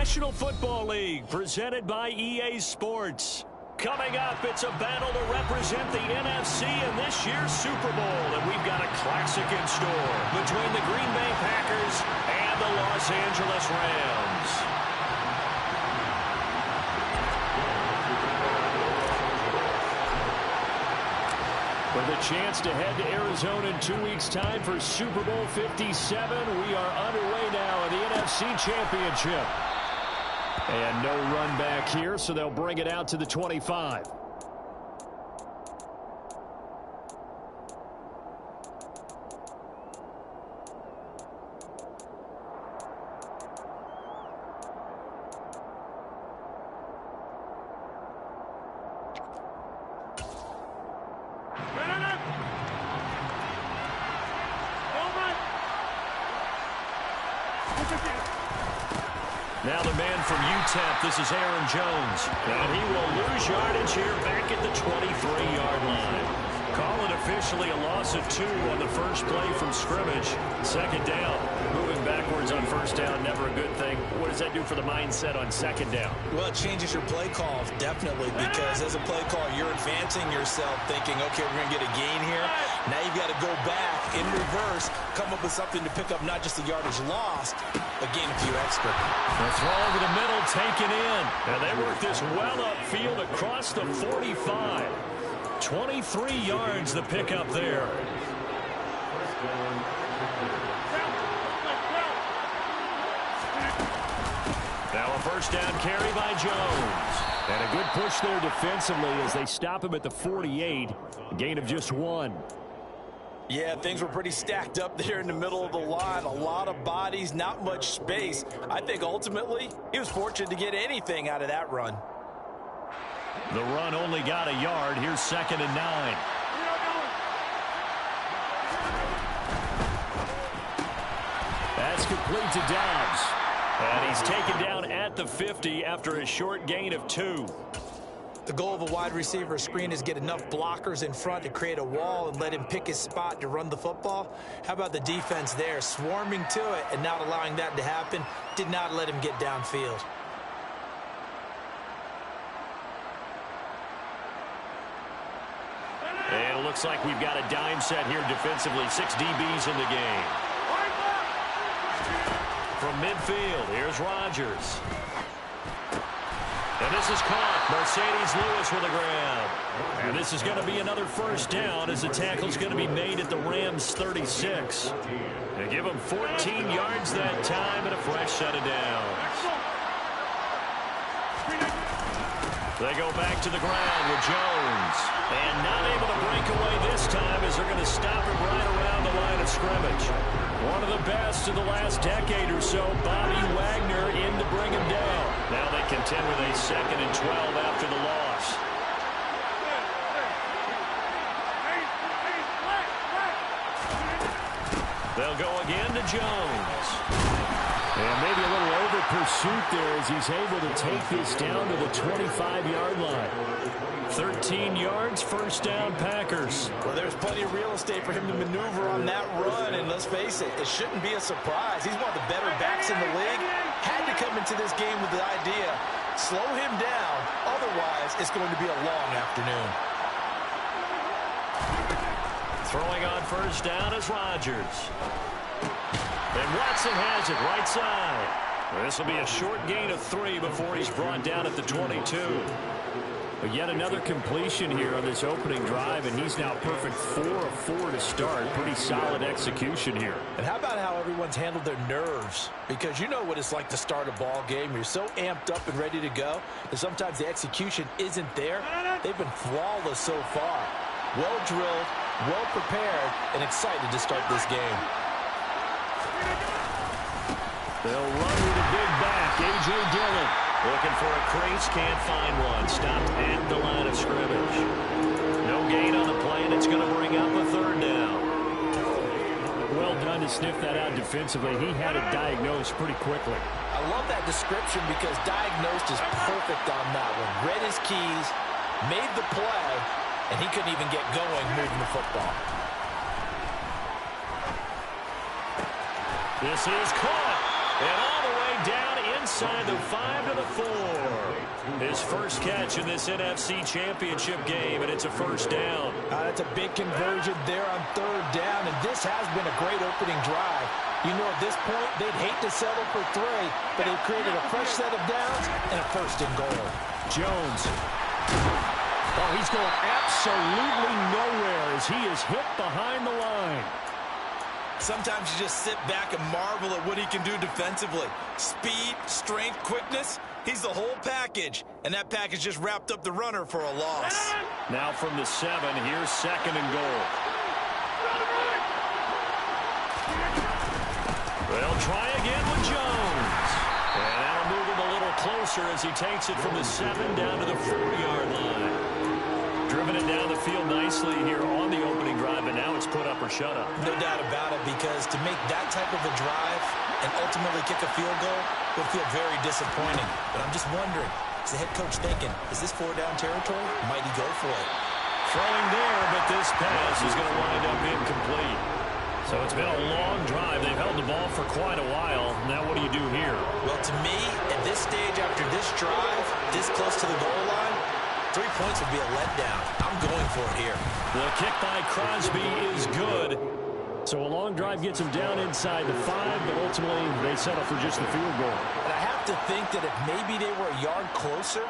National Football League, presented by EA Sports. Coming up, it's a battle to represent the NFC in this year's Super Bowl, and we've got a classic in store between the Green Bay Packers and the Los Angeles Rams. With a chance to head to Arizona in 2 weeks' time for Super Bowl 57, we are underway now in the NFC Championship. And no run back here, so they'll bring it out to the 25. Now the man from UTEP, this is Aaron Jones. And he will lose yardage here back at the 23-yard line. Call it officially a loss of 2 on the first play from scrimmage. Second down. Moving backwards on first down, never a good thing. What does that do for the mindset on second down? Well, it changes your play call, definitely, because as a play caller, you're advancing yourself thinking, okay, we're going to get a gain here. Now you've got to go back in reverse, come up with something to pick up not just the yardage lost, but gain a few extra. The throw over the middle, taken in. And they work this well upfield across the 45. 23 yards the pickup there. Now a first down carry by Jones. And a good push there defensively as they stop him at the 48. Gain of just 1. Yeah, things were pretty stacked up there in the middle of the line. A lot of bodies, not much space. I think ultimately he was fortunate to get anything out of that run. The run only got a yard. Here's 2nd and 9. That's complete to Dobbs. And he's taken down at the 50 after a short gain of 2. The goal of a wide receiver screen is get enough blockers in front to create a wall and let him pick his spot to run the football. How about the defense there, swarming to it and not allowing that to happen? Did not let him get downfield. And it looks like we've got a dime set here defensively. 6 DBs in the game. From midfield, here's Rodgers. And this is caught. Mercedes Lewis with the grab. And this is going to be another first down as the tackle's going to be made at the Rams' 36. They give them 14 yards that time and a fresh set of downs. They go back to the ground with Jones. And not able to break away this time as they're going to stop him right around the line of scrimmage. One of the best of the last decade or so, Bobby Wagner in to bring him down. Now they contend with a 2nd and 12 after the loss. They'll go again to Jones. And maybe a little over pursuit there as he's able to take this down to the 25-yard line. 13 yards, first down, Packers. Well, there's plenty of real estate for him to maneuver on that run, and let's face it, it shouldn't be a surprise. He's one of the better backs in the league. Had to come into this game with the idea, slow him down, otherwise it's going to be a long afternoon. Throwing on first down is Rodgers. And Watson has it right side. This will be a short gain of 3 before he's brought down at the 22. But yet another completion here on this opening drive, and he's now perfect 4 of 4 to start. Pretty solid execution here. And how about how everyone's handled their nerves? Because you know what it's like to start a ball game. You're so amped up and ready to go that sometimes the execution isn't there. They've been flawless so far. Well drilled, well prepared, and excited to start this game. They'll run with a big back. A.J. Dillon looking for a crease, can't find one. Stopped at the line of scrimmage. No gain on the play, and it's going to bring up a 3rd down. Well done to sniff that out defensively. He had it diagnosed pretty quickly. I love that description because diagnosed is perfect on that one. Read his keys, made the play, and he couldn't even get going moving the football. This is caught. And all the way down inside the 5 to the 4. His first catch in this NFC Championship game, and it's a first down. That's a big conversion there on third down, and this has been a great opening drive. You know, at this point, they'd hate to settle for 3, but they've created a fresh set of downs and a first and goal. Jones. Oh, he's going absolutely nowhere as he is hit behind the line. Sometimes you just sit back and marvel at what he can do defensively. Speed, strength, quickness, he's the whole package. And that package just wrapped up the runner for a loss. Now from the 7, here's second and goal. They'll try again with Jones. And that'll move him a little closer as he takes it from the 7 down to the 4-yard line. Driven it down the field nicely here on the opening drive, and now it's put up or shut up. No doubt about it, because to make that type of a drive and ultimately kick a field goal would feel very disappointing. But I'm just wondering, is the head coach thinking, is this 4-down territory? Might he go for it? Throwing there, but this pass is going to wind up incomplete. So it's been a long drive. They've held the ball for quite a while. Now what do you do here? Well, to me, at this stage after this drive, this close to the goal line, 3 points would be a letdown. I'm going for it here. The kick by Crosby is good. So a long drive gets him down inside the 5, but ultimately they settle for just the field goal. And I have to think that if maybe they were a yard closer,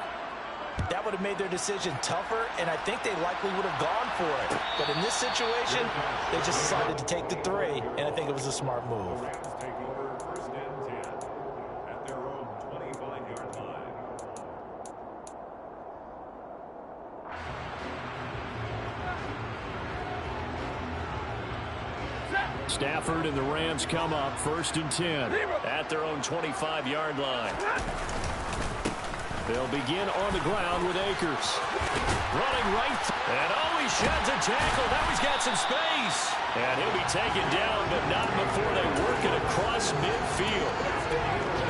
that would have made their decision tougher, and I think they likely would have gone for it. But in this situation, they just decided to take the 3, and I think it was a smart move. Stafford and the Rams come up 1st and 10 at their own 25-yard line. They'll begin on the ground with Akers. Running right. And he sheds a tackle. Now he's got some space. And he'll be taken down, but not before they work it across midfield.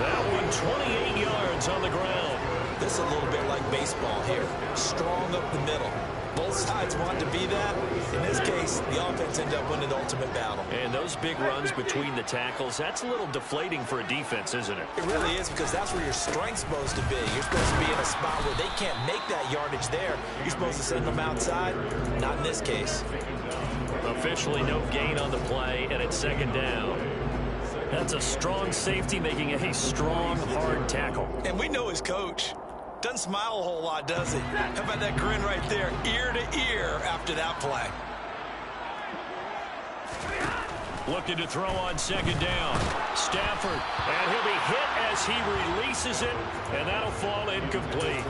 That one 28 yards on the ground. This is a little bit like baseball here. Strong up the middle. Both sides want to be that. In this case, the offense ended up winning the ultimate battle. And those big runs between the tackles, that's a little deflating for a defense, isn't it? It really is, because that's where your strength's supposed to be. You're supposed to be in a spot where they can't make that yardage there. You're supposed to send them outside. Not in this case. Officially no gain on the play, and it's 2nd down. That's a strong safety making a strong, hard tackle. And we know his coach. Doesn't smile a whole lot, does he? How about that grin right there, ear to ear after that play? Looking to throw on 2nd down. Stafford, and he'll be hit as he releases it, and that'll fall incomplete.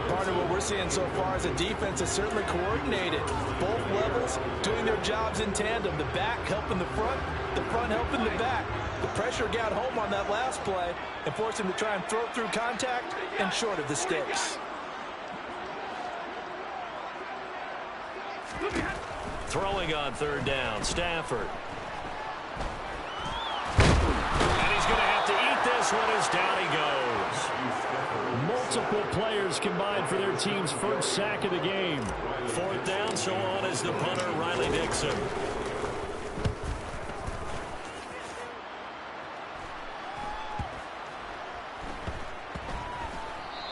Part of what we're seeing so far as a defense is certainly coordinated. Both levels doing their jobs in tandem. The back helping the front helping the back. The pressure got home on that last play and forced him to try and throw through contact and short of the sticks. Throwing on 3rd down, Stafford. And he's going to have to eat this one as down he goes. Multiple players combined for their team's first sack of the game. 4th down, so on is the punter, Riley Dixon.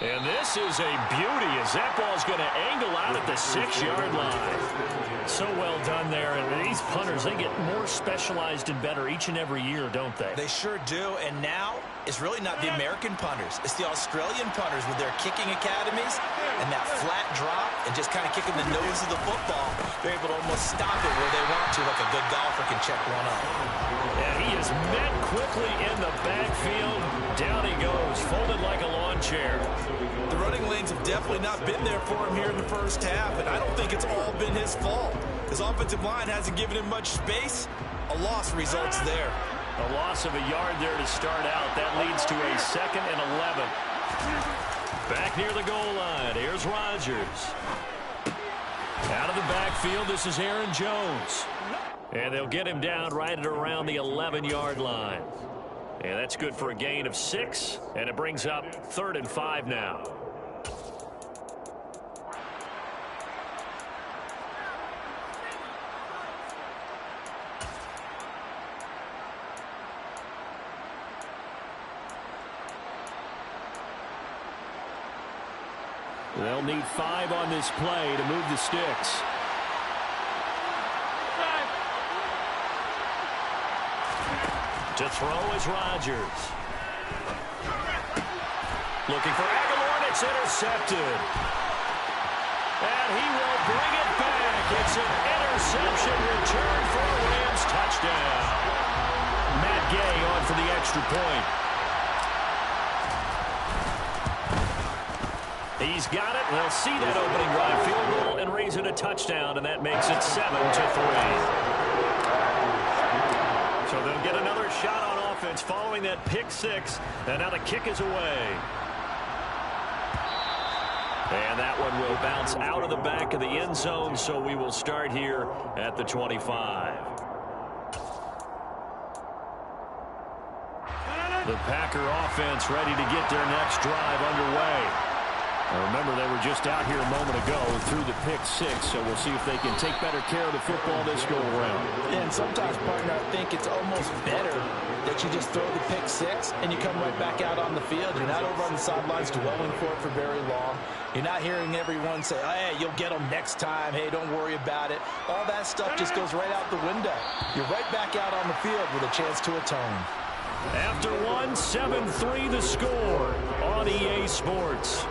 And this is a beauty as that ball's going to angle out at the 6-yard line. So well done there. And these punters, they get more specialized and better each and every year, don't they? They sure do. And now it's really not the American punters. It's the Australian punters with their kicking academies and that flat drop and just kind of kicking the nose of the football. They're able to almost stop it where they want to, like a good golfer can check one up. And he is met quickly in the backfield. Down he goes, folded like a lawn chair. The running lanes have definitely not been there for him here in the first half, and I don't think it's all been his fault. His offensive line hasn't given him much space. A loss results there. A loss of a yard there to start out. That leads to a 2nd and 11. Back near the goal line. Here's Rodgers. Out of the backfield, this is Aaron Jones. And they'll get him down right at around the 11-yard line. And that's good for a gain of 6. And it brings up 3rd and 5 now. They'll need 5 on this play to move the sticks. To throw is Rodgers. Looking for Aguilar, and it's intercepted. And he will bring it back. It's an interception return for a Rams touchdown. Matt Gay on for the extra point. He's got it. They'll see that opening drive field goal and raise it a touchdown, and that makes it 7-3. So they'll get another shot on offense following that pick 6, and now the kick is away. And that one will bounce out of the back of the end zone, so we will start here at the 25. The Packer offense ready to get their next drive underway. Remember, they were just out here a moment ago through the pick 6, so we'll see if they can take better care of the football this go-around. And sometimes, partner, I think it's almost better that you just throw the pick 6 and you come right back out on the field. You're not over on the sidelines dwelling for it for very long. You're not hearing everyone say, oh, hey, you'll get them next time. Hey, don't worry about it. All that stuff just goes right out the window. You're right back out on the field with a chance to atone. After 7-3 the score on EA Sports.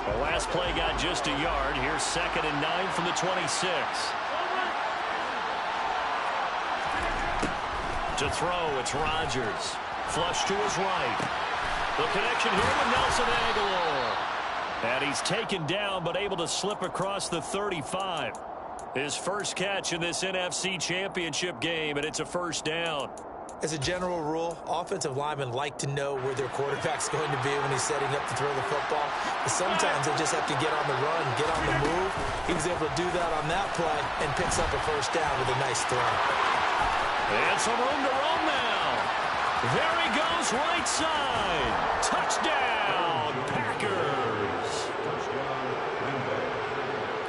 The last play got just a yard. Here's 2nd and 9 from the 26. To throw, it's Rodgers. Flush to his right. The connection here with Nelson Aguilar. And he's taken down, but able to slip across the 35. His first catch in this NFC Championship game, and it's a first down. As a general rule, offensive linemen like to know where their quarterback's going to be when he's setting up to throw the football. But sometimes they just have to get on the run, get on the move. He was able to do that on that play and picks up a first down with a nice throw. And some room to roam now. There he goes, right side. Touchdown, Packers.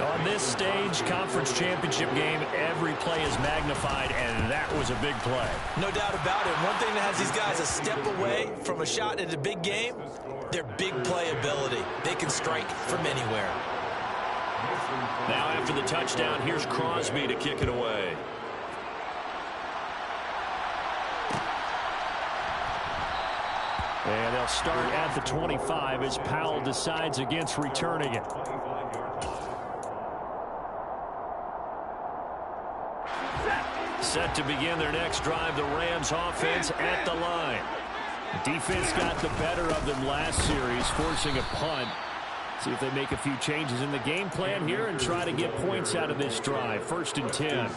On this stage, conference championship game, every play is magnified, and that was a big play. No doubt about it. One thing that has these guys a step away from a shot at a big game, their big play ability. They can strike from anywhere. Now after the touchdown, here's Crosby to kick it away. And they'll start at the 25 as Powell decides against returning it. Set to begin their next drive, the Rams offense at the line. Defense got the better of them last series, forcing a punt. See if they make a few changes in the game plan here and try to get points out of this drive. 1st and 10.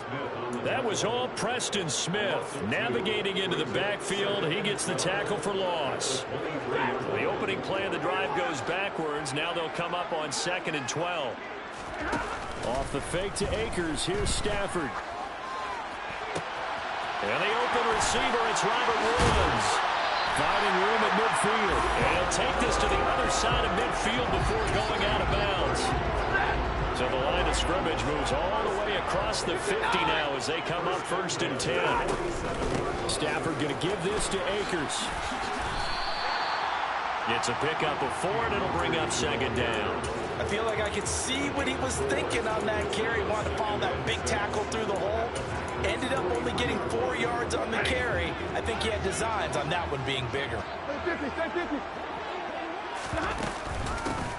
That was all Preston Smith navigating into the backfield. He gets the tackle for loss. The opening play of the drive goes backwards. Now they'll come up on 2nd and 12. Off the fake to Akers. Here's Stafford. And the open receiver, it's Robert Woods. Finding room at midfield. And he'll take this to the other side of midfield before going out of bounds. So the line of scrimmage moves all the way across the 50 now as they come up 1st and 10. Stafford going to give this to Akers. It's a pickup of 4, and it'll bring up 2nd down. I feel like I could see what he was thinking on that carry. Wanted to follow that big tackle through the hole. Ended up only getting 4 yards on the carry. I think he had designs on that one being bigger.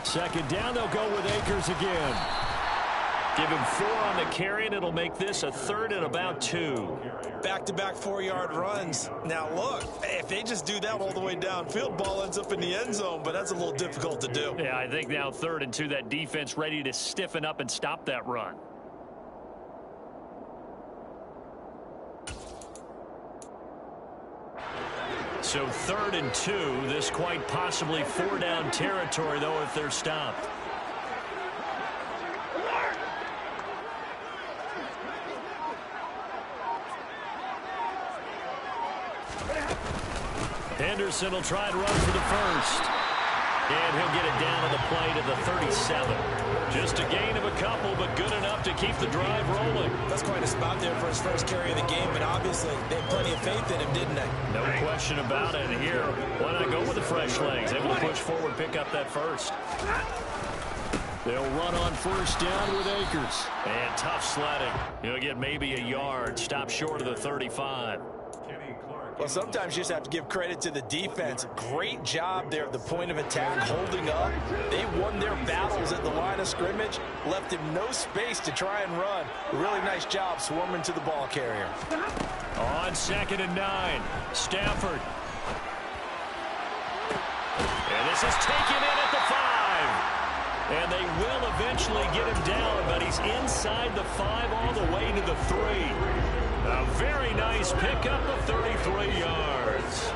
2nd down, they'll go with Akers again. Give him 4 on the carry, and it'll make this a 3rd and about 2. Back-to-back 4-yard runs. Now, look, if they just do that all the way downfield, ball ends up in the end zone, but that's a little difficult to do. Yeah, I think now 3rd and 2, that defense ready to stiffen up and stop that run. So 3rd and 2, this quite possibly 4-down territory, though, if they're stopped. Henderson will try and run for the first. And he'll get it down to the play to the 37. Just a gain of a couple, but good enough to keep the drive rolling. That's quite a spot there for his first carry of the game, but obviously they had plenty of faith in him, didn't they? No question about it. And here, why not go with the fresh legs? Able to push forward, pick up that first. They'll run on first down with Akers. And tough sledding. He'll get maybe a yard. Stop short of the 35. Well, sometimes you just have to give credit to the defense. Great job there at the point of attack, holding up. They won their battles at the line of scrimmage, left him no space to try and run. Really nice job swarming to the ball carrier. On 2nd and 9, Stafford. And this is taken in at the 5. And they will eventually get him down, but he's inside the 5 all the way to the 3. A very nice pickup of 33 yards.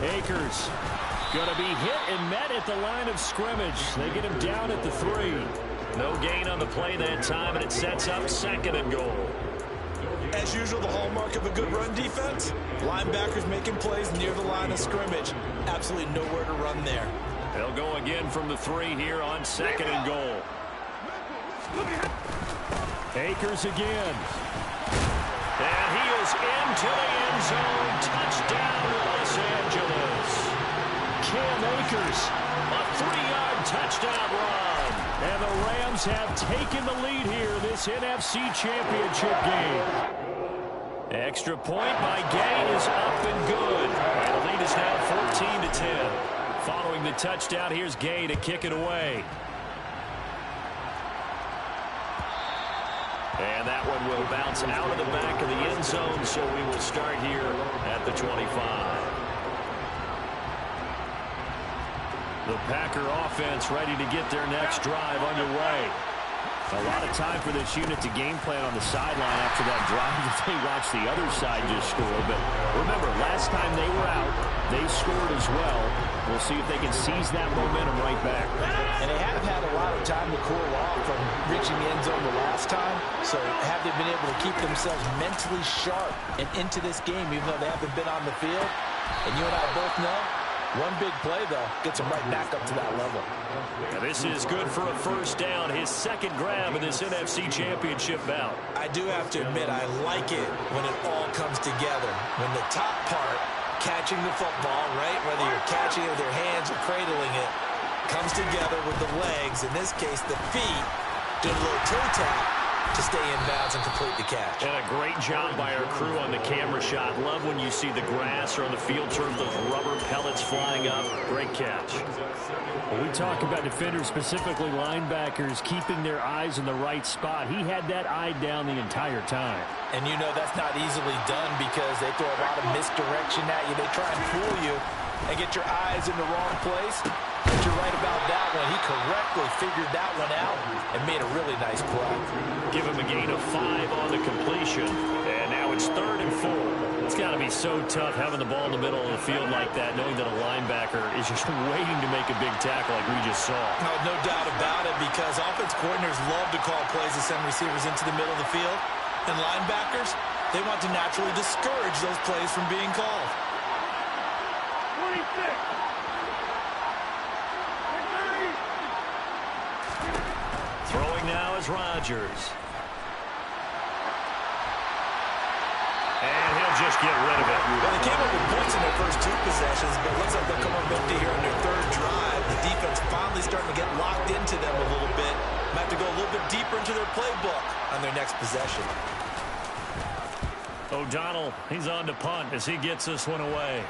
Akers going to be hit and met at the line of scrimmage. They get him down at the 3. No gain on the play that time, and it sets up 2nd and goal. As usual, the hallmark of a good run defense, linebackers making plays near the line of scrimmage. Absolutely nowhere to run there. They'll go again from the 3 here on 2nd and goal. Akers again. And he is into the end zone. Touchdown, Los Angeles. Cam Akers, a 3-yard touchdown run. And the Rams have taken the lead here this NFC Championship game. Extra point by Gay is up and good. And the lead is now 14-10. Following the touchdown, here's Gay to kick it away. And that one will bounce out of the back of the end zone, so we will start here at the 25. The Packer offense ready to get their next drive underway. A lot of time for this unit to game plan on the sideline after that drive that they watched the other side just score. But remember, last time they were out, they scored as well. We'll see if they can seize that momentum right back. And they have had a lot of time to cool off from reaching the end zone the last time. So have they been able to keep themselves mentally sharp and into this game, even though they haven't been on the field? And you and I both know, one big play, though, gets them right back up to that level. Now this is good for a first down. His second grab in this NFC Championship bout. I do have to admit, I like it when it all comes together. When the top part, catching the football, right, whether you're catching it with your hands or cradling it, comes together with the legs, in this case the feet, do a little toe tap to stay in bounds and complete the catch. And a great job by our crew on the camera shot. Love when you see the grass or on the field turf, those rubber pellets flying up. Great catch. When we talk about defenders, specifically linebackers, keeping their eyes in the right spot, he had that eye down the entire time. And you know that's not easily done because they throw a lot of misdirection at you. They try and fool you and get your eyes in the wrong place. But you're right about that one. He correctly figured that one out and made a really nice play. Give him a gain of 5 on the completion. And now it's 3rd and 4. It's got to be so tough having the ball in the middle of the field like that, knowing that a linebacker is just waiting to make a big tackle like we just saw. No doubt about it, because offense coordinators love to call plays to send receivers into the middle of the field. And linebackers, they want to naturally discourage those plays from being called. 26. Throwing now is Rodgers. And he'll just get rid of it. Well, they came up with points in their first 2 possessions, but it looks like they'll come up empty here in their 3rd drive. The defense finally starting to get locked into them a little bit. Might have to go a little bit deeper into their playbook on their next possession. O'Donnell, he's on to punt as he gets this one away.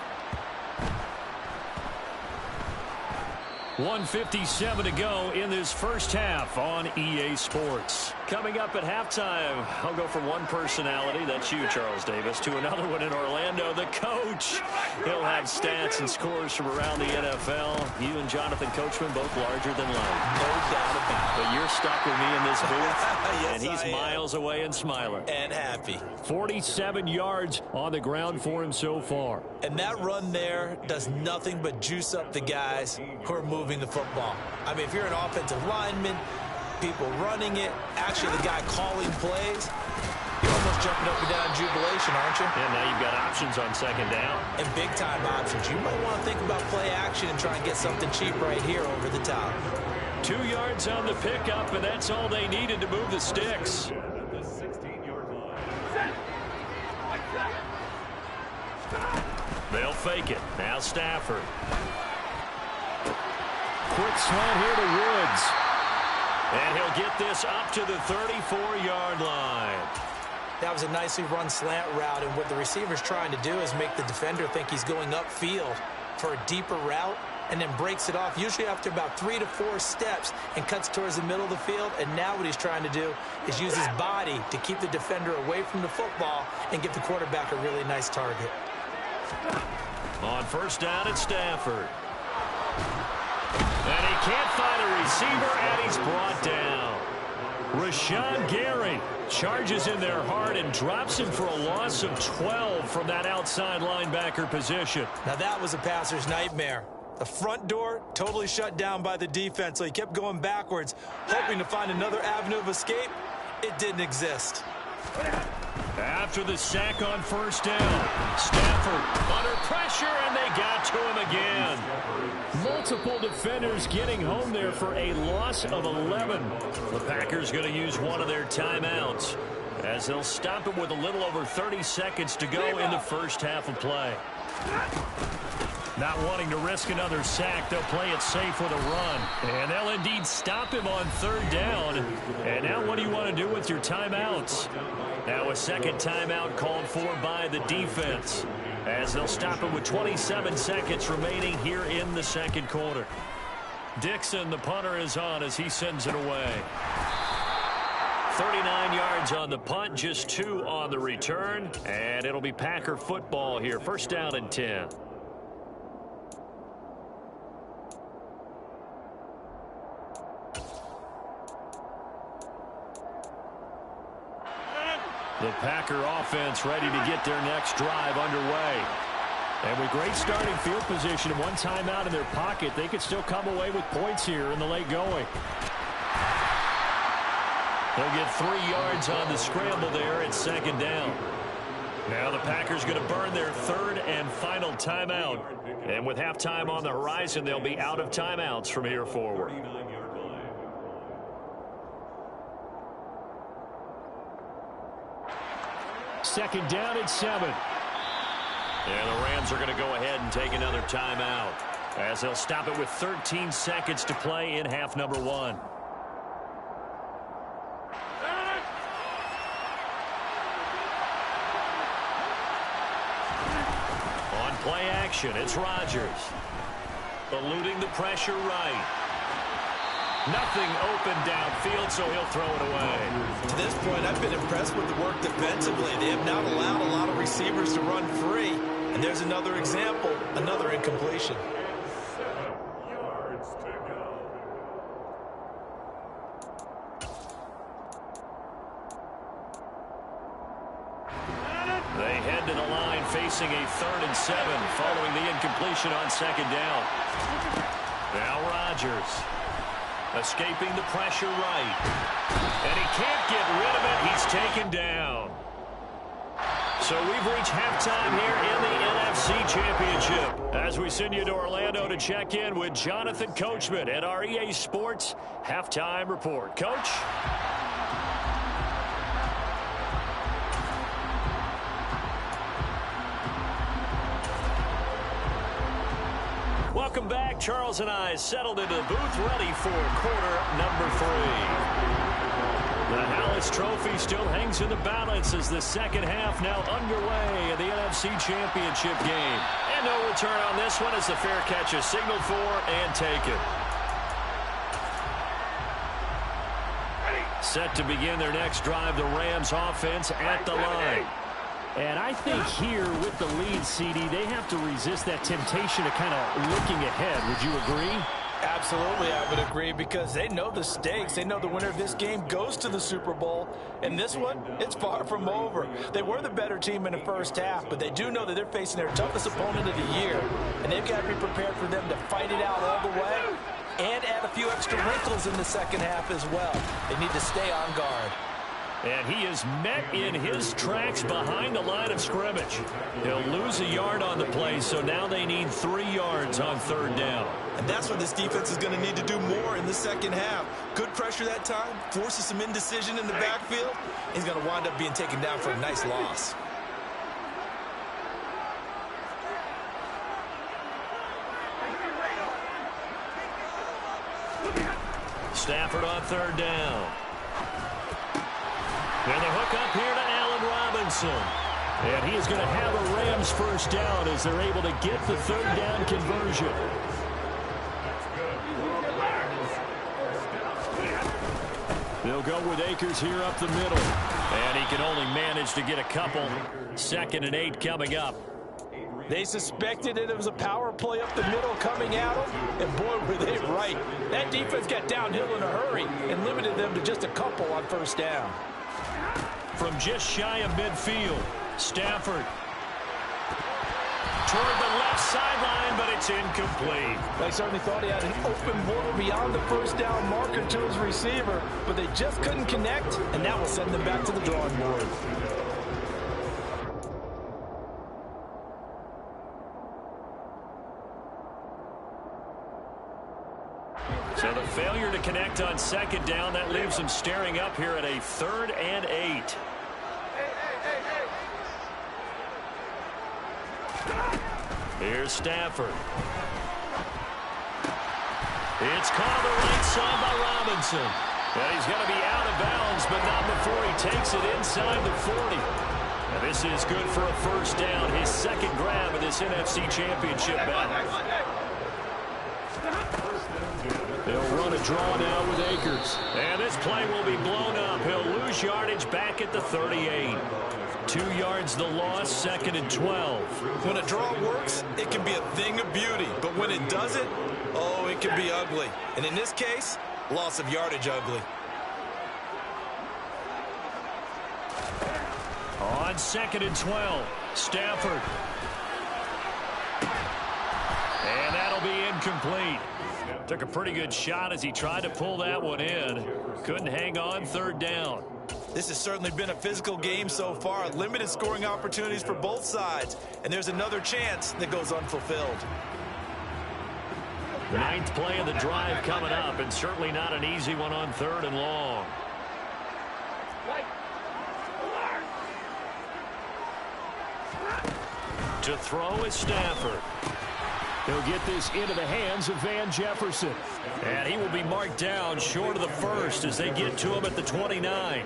1:57 to go in this first half on EA Sports. Coming up at halftime, I'll go from one personality, that's you, Charles Davis, to another one in Orlando, the coach. He'll have stats and scores from around the NFL. You and Jonathan Coachman, both larger than life. No doubt about it. But you're stuck with me in this booth, Yes, and he's miles away and smiling. And happy. 47 yards on the ground for him so far. And that run there does nothing but juice up the guys who are moving the football. I mean, if you're an offensive lineman, people running it, actually the guy calling plays, you almost jumping up and down in jubilation, aren't you? And now you've got options on second down. And big-time options. You might want to think about play action and try and get something cheap right here over the top. 2 yards on the pickup, and that's all they needed to move the sticks. They'll fake it. Now Stafford. Quick slant here to Woods. And he'll get this up to the 34-yard line. That was a nicely run slant route, and what the receiver's trying to do is make the defender think he's going upfield for a deeper route, and then breaks it off, usually after about 3 to 4 steps, and cuts towards the middle of the field. And now what he's trying to do is use his body to keep the defender away from the football and give the quarterback a really nice target. On first down, it's Stafford. And he can't find a receiver, and he's brought down. Rashawn Gary charges in there hard and drops him for a loss of 12 from that outside linebacker position. Now that was a passer's nightmare. The front door totally shut down by the defense, so he kept going backwards, hoping to find another avenue of escape. It didn't exist. After the sack on first down, Stafford under pressure, and they got to him again. Multiple defenders getting home there for a loss of 11. The Packers going to use one of their timeouts as they'll stop it with a little over 30 seconds to go in the first half of play. Not wanting to risk another sack, they'll play it safe with a run. And they'll indeed stop him on third down. And now what do you want to do with your timeouts? Now a second timeout called for by the defense, as they'll stop him with 27 seconds remaining here in the second quarter. Dixon, the punter, is on as he sends it away. 39 yards on the punt, just 2 on the return. And it'll be Packer football here. First down and 10. The Packer offense ready to get their next drive underway. And with great starting field position and one timeout in their pocket, they could still come away with points here in the late going. They'll get 3 yards on the scramble there at second down. Now the Packers going to burn their third and final timeout. And with halftime on the horizon, they'll be out of timeouts from here forward. Second down at 7. And the Rams are going to go ahead and take another timeout, as they'll stop it with 13 seconds to play in half number 1. On play action, it's Rodgers. Eluding the pressure right. Nothing open downfield, so he'll throw it away. To this point, I've been impressed with the work defensively. They have not allowed a lot of receivers to run free. And there's another example, another incompletion. 7 yards to go. They head to the line facing a 3rd and 7 following the incompletion on second down. Now Rodgers. Escaping the pressure right. And he can't get rid of it. He's taken down. So we've reached halftime here in the NFC Championship, as we send you to Orlando to check in with Jonathan Coachman at our EA Sports Halftime Report. Coach? Welcome back. Charles and I settled into the booth, ready for quarter number 3. The Hallis Trophy still hangs in the balance as the second half now underway in the NFC Championship game. And no return on this one as the fair catch is signaled for and taken. Set to begin their next drive, the Rams offense at the line. And I think here with the lead, CD, they have to resist that temptation of kind of looking ahead. Would you agree? Absolutely, I would agree, because they know the stakes. They know the winner of this game goes to the Super Bowl. And this one, it's far from over. They were the better team in the first half, but they do know that they're facing their toughest opponent of the year. And they've got to be prepared for them to fight it out all the way and add a few extra wrinkles in the second half as well. They need to stay on guard. And he is met in his tracks behind the line of scrimmage. He'll lose a yard on the play, so now they need 3 yards on 3rd down. And that's what this defense is going to need to do more in the second half. Good pressure that time, forces some indecision in the backfield. He's going to wind up being taken down for a nice loss. Stafford on 3rd down. And the hook up here to Allen Robinson. And he is going to have a Rams 1st down as they're able to get the 3rd down conversion. They'll go with Akers here up the middle. And he can only manage to get a couple. 2nd and 8 coming up. They suspected it was a power play up the middle coming at them, and boy, were they right. That defense got downhill in a hurry and limited them to just a couple on 1st down. From just shy of midfield, Stafford toward the left sideline, but it's incomplete. They certainly thought he had an open ball beyond the 1st down marker to his receiver, but they just couldn't connect, and that will send them back to the drawing board. So the failure to connect on 2nd down, that leaves them staring up here at a 3rd and 8. Here's Stafford. It's caught on the right side by Robinson. And he's going to be out of bounds, but not before he takes it inside the 40. And this is good for a 1st down, his 2nd grab of this NFC Championship battle. They'll run a draw now with Akers. And this play will be blown up. He'll lose yardage back at the 38. 2 yards the loss, 2nd and 12. When a draw works, it can be a thing of beauty. But when it doesn't, oh, it can be ugly. And in this case, loss of yardage ugly. On 2nd and 12, Stafford. And that'll be incomplete. Took a pretty good shot as he tried to pull that one in. Couldn't hang on 3rd down. This has certainly been a physical game so far. Limited scoring opportunities for both sides. And there's another chance that goes unfulfilled. 9th play of the drive coming up, and certainly not an easy one on 3rd and long. To throw is Stafford. He'll get this into the hands of Van Jefferson. And he will be marked down short of the 1st as they get to him at the 29.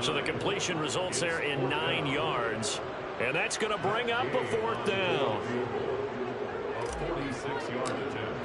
So the completion results there in 9 yards. And that's going to bring up a 4th down. A 46-yard attempt.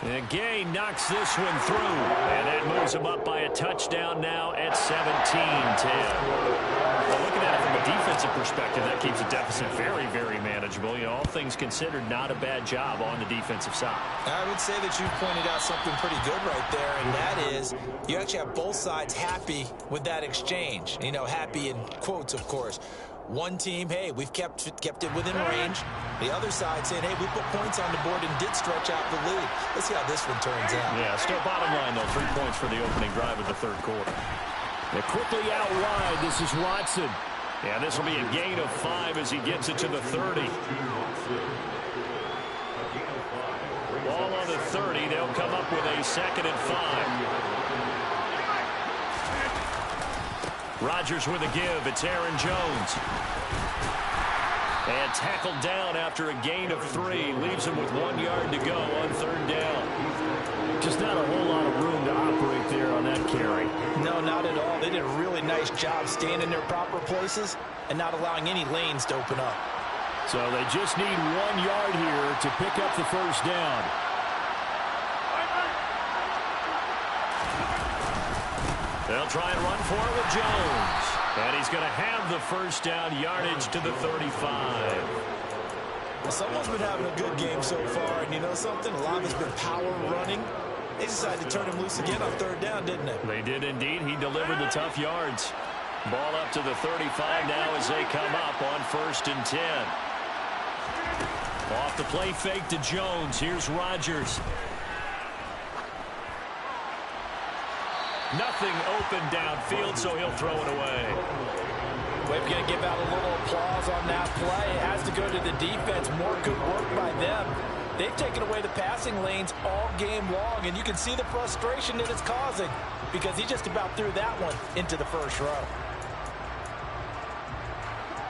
And Gay knocks this one through. And that moves him up by a touchdown now at 17-10. Well, looking at it from a defensive perspective, that keeps the deficit very, very manageable. You know, all things considered, not a bad job on the defensive side. I would say that you pointed out something pretty good right there, and that is you actually have both sides happy with that exchange. You know, happy in quotes, of course. One team, hey, we've kept it within range. The other side saying, hey, we put points on the board and did stretch out the lead. Let's see how this one turns out. Yeah, still bottom line, though, 3 points for the opening drive of the 3rd quarter. They're quickly out wide. This is Watson. And this will be a gain of 5 as he gets it to the 30. Ball on the 30. They'll come up with a 2nd and 5. Rodgers with a give. It's Aaron Jones. And tackled down after a gain of 3. Leaves him with 1 yard to go on 3rd down. Just not a whole lot of room to operate there on that carry. No, not at all. They did a really nice job staying in their proper places and not allowing any lanes to open up. So they just need 1 yard here to pick up the 1st down. They'll try and run for it with Jones. And he's going to have the 1st down yardage to the 35. Well, someone's been having a good game so far, and you know something? A lot of it's been power running. They decided to turn him loose again on 3rd down, didn't they? They did indeed. He delivered the tough yards. Ball up to the 35 now as they come up on 1st and 10. Off the play fake to Jones. Here's Rodgers. Nothing open downfield, so he'll throw it away. We're going to give out a little applause on that play. It has to go to the defense. More good work by them. They've taken away the passing lanes all game long, and you can see the frustration that it's causing because he just about threw that one into the first row.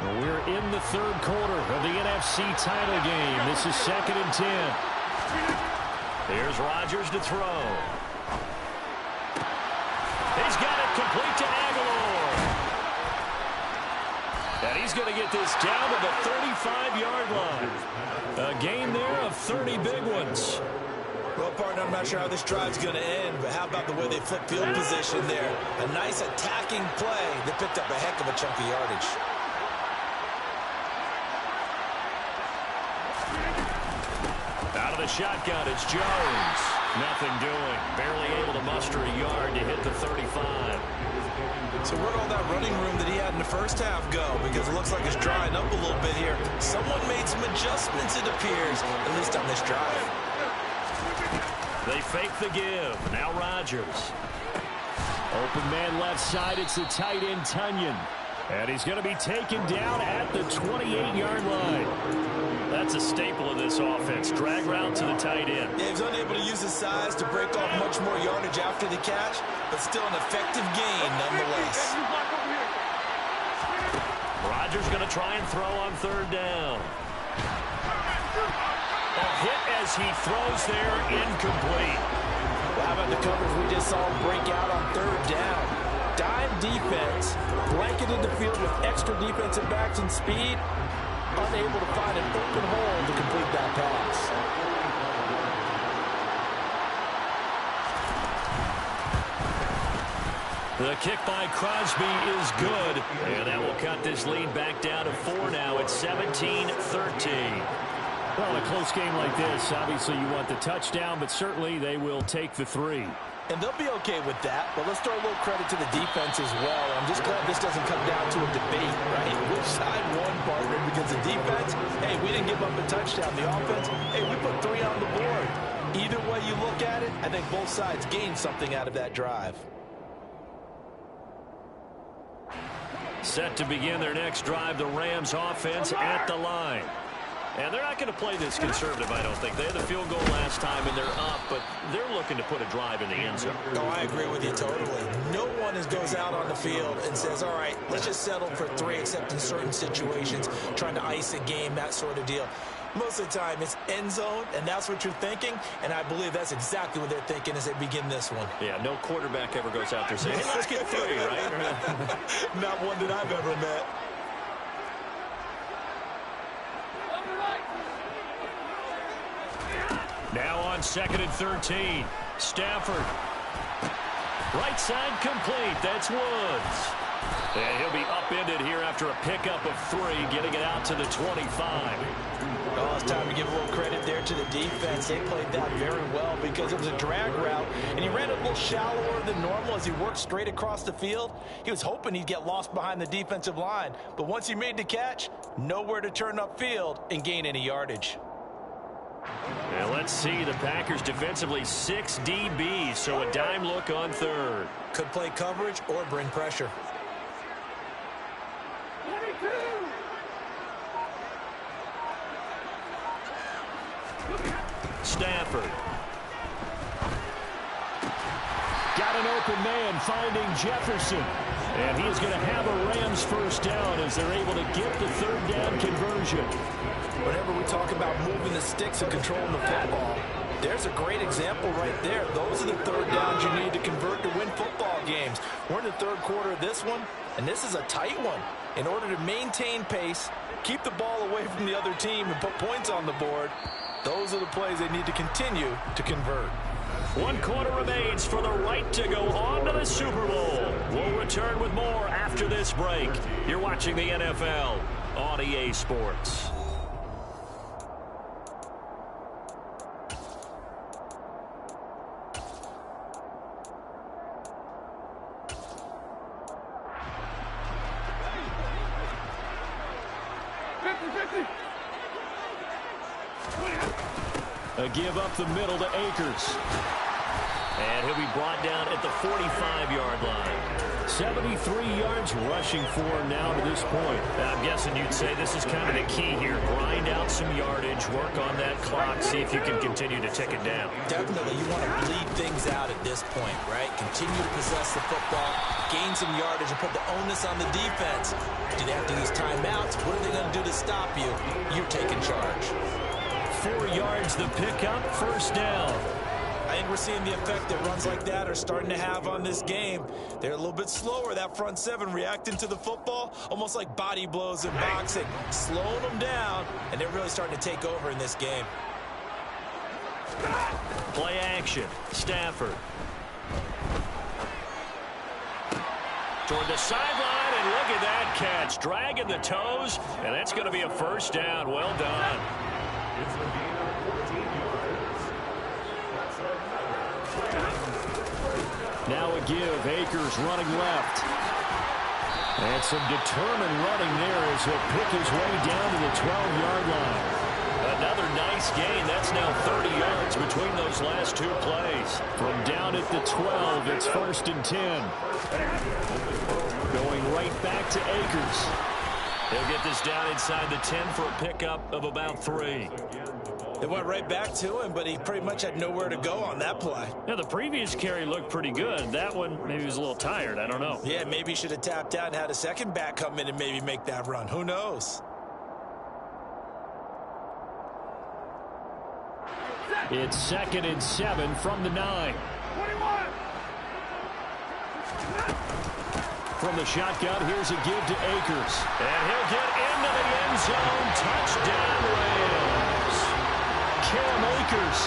Well, we're in the third quarter of the NFC title game. This is 2nd and 10. Here's Rodgers to throw. He's got it complete to Aguilar. And he's going to get this down to the 35-yard line. A gain there of 30 big ones. Well, partner, I'm not sure how this drive's going to end, but how about the way they flip field position there? A nice attacking play that picked up a heck of a chunk of yardage. Out of the shotgun, it's Jones. Nothing doing. Barely able to muster a yard to hit the 35. So where'd all that running room that he had in the first half go? Because it looks like it's drying up a little bit here. Someone made some adjustments, it appears, at least on this drive. They fake the give. Now Rodgers. Open man left side. It's the tight end, Tunyon. And he's going to be taken down at the 28-yard line. That's a staple of this offense. Drag route to the tight end. Yeah, he was unable to use his size to break off much more yardage after the catch, but still an effective gain nonetheless. Rodgers going to try and throw on third down. A hit as he throws there, incomplete. Well, how about the coverage we just saw break out on third down? Dime defense, blanketed the field with extra defensive backs and speed, unable to find an open hole to complete that pass. The kick by Crosby is good, and that will cut this lead back down to 4 now. It's 17-13. Well, a close game like this, obviously you want the touchdown, but certainly they will take the 3. And they'll be okay with that, but let's throw a little credit to the defense as well. I'm just glad this doesn't come down to a debate, right? Which side won, partner? Because the defense, hey, we didn't give up a touchdown. The offense, hey, we put 3 on the board. Either way you look at it, I think both sides gained something out of that drive. Set to begin their next drive, the Rams offense at the line. And they're not going to play this conservative, I don't think. They had the field goal last time, and they're up, but they're looking to put a drive in the end zone. Oh, I agree with you totally. No one goes out on the field and says, all right, let's just settle for 3, except in certain situations, trying to ice a game, that sort of deal. Most of the time, it's end zone, and that's what you're thinking, and I believe that's exactly what they're thinking as they begin this one. Yeah, no quarterback ever goes out there saying, hey, let's get 3, right? Not one that I've ever met. Now on 2nd and 13. Stafford. Right side complete. That's Woods. And he'll be upended here after a pickup of 3, getting it out to the 25. Oh, it's time to give a little credit there to the defense. They played that very well because it was a drag route, and he ran it a little shallower than normal as he worked straight across the field. He was hoping he'd get lost behind the defensive line, but once he made the catch, nowhere to turn upfield and gain any yardage. And let's see, the Packers defensively 6 DBs, so a dime look on third. Could play coverage or bring pressure. Stafford. Got an open man finding Jefferson. And he is going to have a Rams first down as they're able to get the third down conversion. Whenever we talk about moving the sticks and controlling the football, there's a great example right there. Those are the third downs you need to convert to win football games. We're in the third quarter of this one, and this is a tight one. In order to maintain pace, keep the ball away from the other team, and put points on the board, those are the plays they need to continue to convert. 1 quarter remains for the right to go on to the Super Bowl. We'll return with more after this break. You're watching the NFL on EA Sports. A give up the middle to Akers. And he'll be brought down at the 45-yard line. 73 yards rushing for him now to this point. I'm guessing you'd say this is kind of the key here. Grind out some yardage, work on that clock, see if you can continue to tick it down. Definitely, you want to bleed things out at this point, right? Continue to possess the football, gain some yardage, and put the onus on the defense. Do they have to use timeouts? What are they going to do to stop you? You're taking charge. 4 yards the pickup, first down. I think we're seeing the effect that runs like that are starting to have on this game. They're a little bit slower, that front seven, reacting to the football, almost like body blows in boxing, slowing them down, and they're really starting to take over in this game. Play action, Stafford. Toward the sideline, and look at that catch. Dragging the toes, and that's going to be a first down. Well done. It's a gain of 14 yards. Now a give. Akers running left. And some determined running there as he'll pick his way down to the 12-yard line. Another nice gain. That's now 30 yards between those last two plays. From down at the 12, it's 1st and 10. Going right back to Akers. He'll get this down inside the 10 for a pickup of about 3. It went right back to him, but he pretty much had nowhere to go on that play. Now, the previous carry looked pretty good. That one, maybe he was a little tired. I don't know. Yeah, maybe he should have tapped out and had a second back come in and maybe make that run. Who knows? It's 2nd and 7 from the 9. From the shotgun, here's a give to Akers. And he'll get into the end zone. Touchdown, Rams. Cam Akers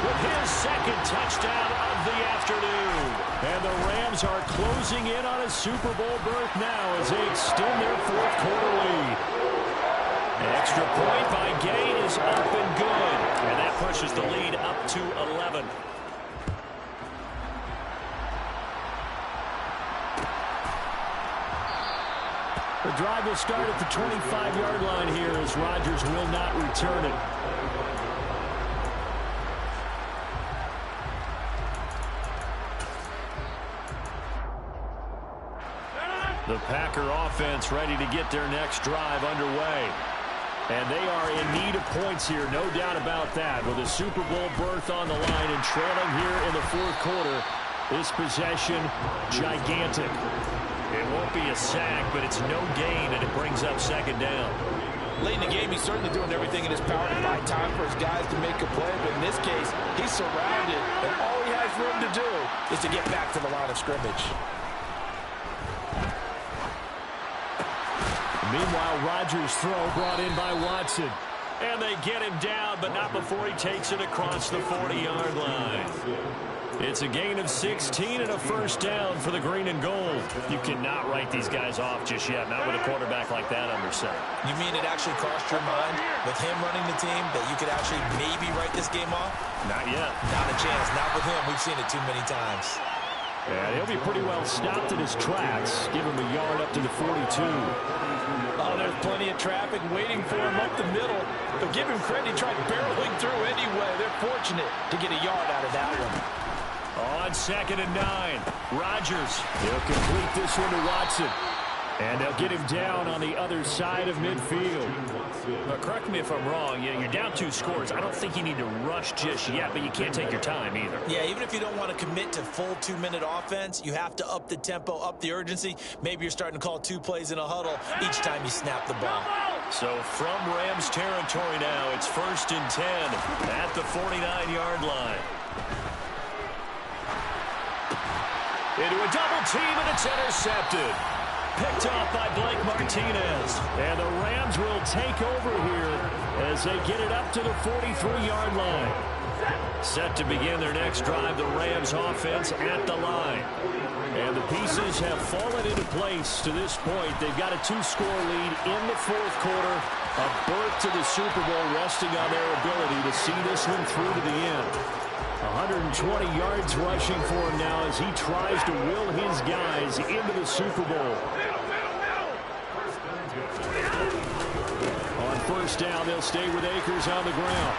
with his 2nd touchdown of the afternoon. And the Rams are closing in on a Super Bowl berth now as they extend their 4th quarter lead. Extra point by Gain is up and good. And that pushes the lead up to 11. The drive will start at the 25-yard line here as Rodgers will not return it. The Packer offense ready to get their next drive underway. And they are in need of points here, no doubt about that. With a Super Bowl berth on the line and trailing here in the 4th quarter, this possession gigantic. It won't be a sack, but it's no gain, and it brings up 2nd down. Late in the game, he's certainly doing everything in his power to buy time for his guys to make a play. But in this case, he's surrounded, and all he has room to do is to get back to the line of scrimmage. Meanwhile, Rodgers' throw brought in by Watson. And they get him down, but not before he takes it across the 40-yard line. It's a gain of 16 and a first down for the green and gold. You cannot write these guys off just yet, not with a quarterback like that under center. You mean it actually crossed your mind with him running the team that you could actually maybe write this game off? Not yet. Not a chance. Not with him. We've seen it too many times. And he'll be pretty well stopped in his tracks. Give him a yard up to the 42. Oh, there's plenty of traffic waiting for him up the middle. But give him credit, he tried barreling through anyway. They're fortunate to get a yard out of that one. On 2nd and 9, Rodgers. He'll complete this one to Watson. And they'll get him down on the other side of midfield. But correct me if I'm wrong, you're down 2 scores. I don't think you need to rush just yet, but you can't take your time either. Yeah, even if you don't want to commit to full 2-minute offense, you have to up the tempo, up the urgency. Maybe you're starting to call 2 plays in a huddle each time you snap the ball. So from Rams territory now, it's 1st and 10 at the 49-yard line. Into a double team, and it's intercepted. Picked off by Blake Martinez. And the Rams will take over here as they get it up to the 43-yard line. Set to begin their next drive, the Rams offense at the line. And the pieces have fallen into place to this point. They've got a 2-score lead in the 4th quarter. A berth to the Super Bowl resting on their ability to see this one through to the end. 120 yards rushing for him now as he tries to will his guys into the Super Bowl. On 1st down, they'll stay with Akers on the ground.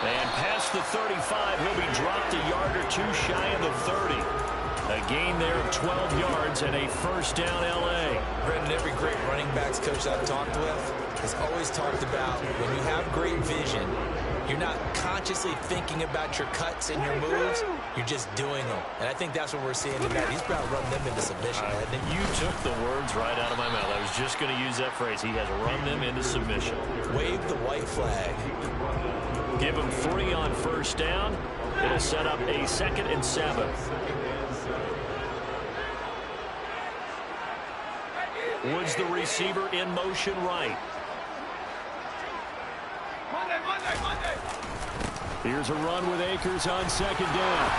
And past the 35, he'll be dropped a yard or two shy of the 30. A gain there of 12 yards and a first down L.A. Brendan, every great running backs coach I've talked with has always talked about when you have great vision, you're not consciously thinking about your cuts and your moves, you're just doing them. And I think that's what we're seeing tonight. He's about to run them into submission, hasn't he? You took the words right out of my mouth. I was just going to use that phrase. He has run them into submission. Wave the white flag. Give him 3 on first down. It'll set up a 2nd and 7. Woods, the receiver, in motion right. Here's a run with Akers on 2nd down.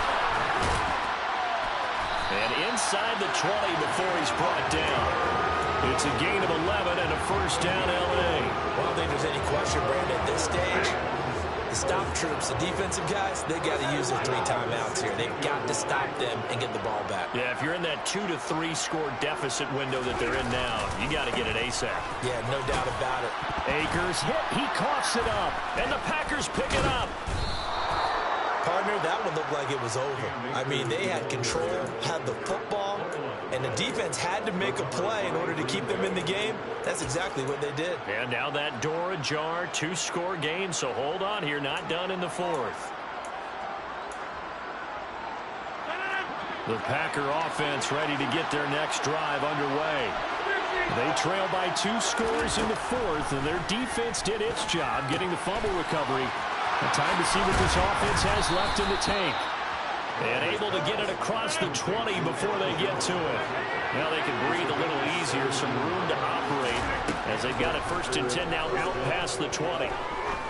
And inside the 20 before he's brought down. It's a gain of 11 and a first down L.A. Well, I don't think there's any question, Brandon, at this stage. The stop troops, the defensive guys, they got to use their 3 timeouts here. They've got to stop them and get the ball back. Yeah, if you're in that 2 to 3 score deficit window that they're in now, you got to get it ASAP. Yeah, no doubt about it. Akers hit, he coughs it up, and the Packers pick it up. Partner, that one looked like it was over. I mean, they had control, had the football, and the defense had to make a play in order to keep them in the game. That's exactly what they did. And now that door ajar, 2-score game, so hold on here, not done in the 4th. The Packer offense ready to get their next drive underway. They trail by 2 scores in the 4th, and their defense did its job getting the fumble recovery. Time to see what this offense has left in the tank. And able to get it across the 20 before they get to it. Now they can breathe a little easier, some room to operate as they've got it 1st and 10 now out past the 20.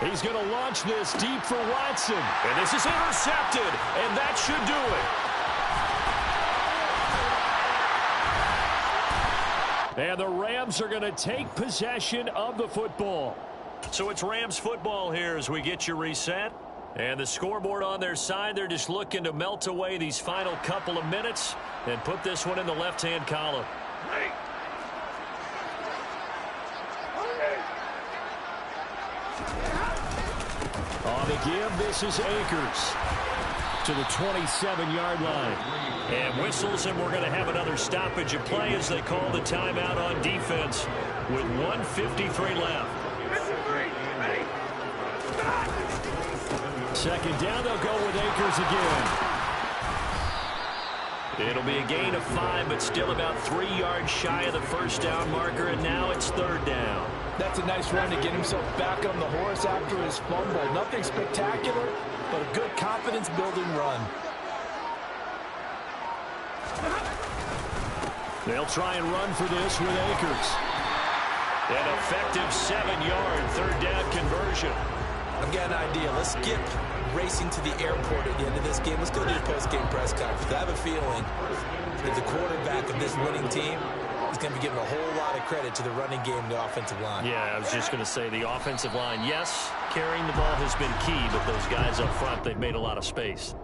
He's going to launch this deep for Watson. And this is intercepted, and that should do it. And the Rams are going to take possession of the football. So it's Rams football here as we get you reset. And the scoreboard on their side, they're just looking to melt away these final couple of minutes and put this one in the left-hand column. On the give, this is Akers to the 27-yard line. And whistles, and we're going to have another stoppage of play as they call the timeout on defense with 1:53 left. 2nd down, they'll go with Akers again. It'll be a gain of 5, but still about 3 yards shy of the first down marker, and now it's 3rd down. That's a nice run to get himself back on the horse after his fumble. Nothing spectacular, but a good confidence-building run. They'll try and run for this with Akers. An effective 7-yard 3rd down conversion. I've got an idea. Let's skip racing to the airport at the end of this game. Let's go to the post-game press conference. I have a feeling that the quarterback of this winning team is going to be giving a whole lot of credit to the running game and the offensive line. Yeah, I was just going to say the offensive line, yes, carrying the ball has been key, but those guys up front, they've made a lot of space.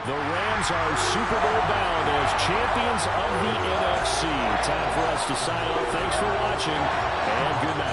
The Rams are Super Bowl bound as champions of the NFC. Time for us to sign off. Thanks for watching, and good night.